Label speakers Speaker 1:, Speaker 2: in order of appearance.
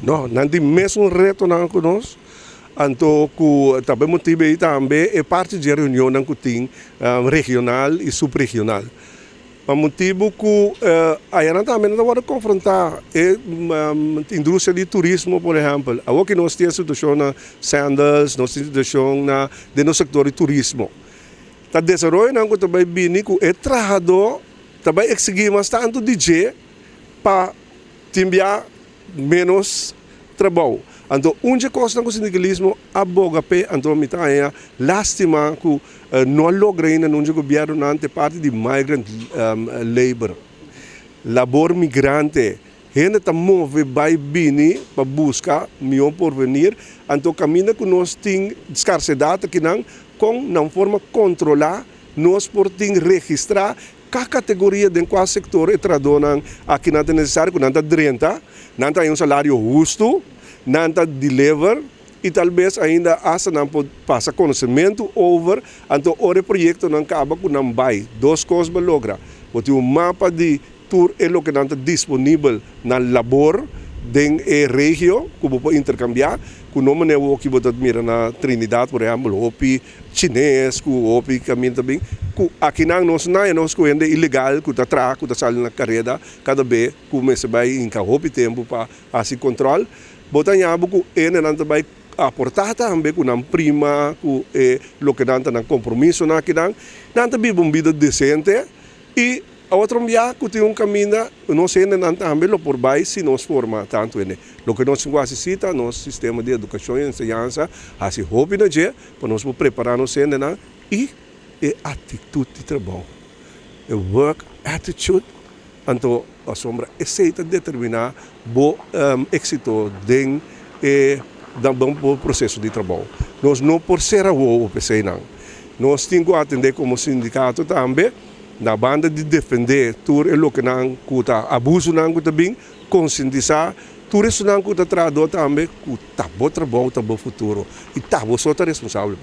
Speaker 1: No, nanti mesmo reto na conosco. Anto ku tabe motivo também é parte de reunião que tem regional e subregional. O motivo que aí também não vai confrontar é indústria de turismo, por exemplo. Aqui nós temos situação na sandals, nós temos situação na de no setor de turismo. Tá desenvolvendo não que também bini que é trabalhador também exigir mais tanto DJ para timbiar menos trabalho. Então, onde costa o sindicalismo aboga pe, então me tá aí lástima que não logra ainda no governo nante parte de migrant labor, labor migrante. Ainda tá move vai bini para buscar melhor porvenir, então caminha que nós tem escassidade que não forma controlar, nós por tem registrar cada categoria de qual setor é tradona aqui não é necessário que não tá 30, não tá um salário justo. Nanta deliver e talvez ainda asa não passa conhecimento over então o projeto não acaba com não vai duas coisas para lograr porque o mapa de tour é o que não está disponível na labor den região que pode intercambiar que não é o que você mira na Trinidad por exemplo opi chinês que opi caminho também que aqui nós que é ilegal que está atrás que está saindo na carreira cada vez que você vai em cada tempo para assim controle. Botanya buku ene nanta vai aportar também com uma prima com o que nanta na compromisso na que nanta vive uma vida decente e a outra dia que tem caminho não sei nanta também lo por baixo se nos forma tanto ene o que nós necessita nosso sistema de educação e ensinança assim hobby na dia para nós preparar nos ene e atitude de trabalho work attitude. Então, a sombra aceita determinar o êxito do processo de trabalho. Nós não por ser o PC não. Nós temos que atender como sindicato também, na banda de defender tudo o que não custa abuso não custa bem, conscientizar tudo isso não custa traduzir também que tá bom trabalho, tá bom futuro e tá bom só responsável.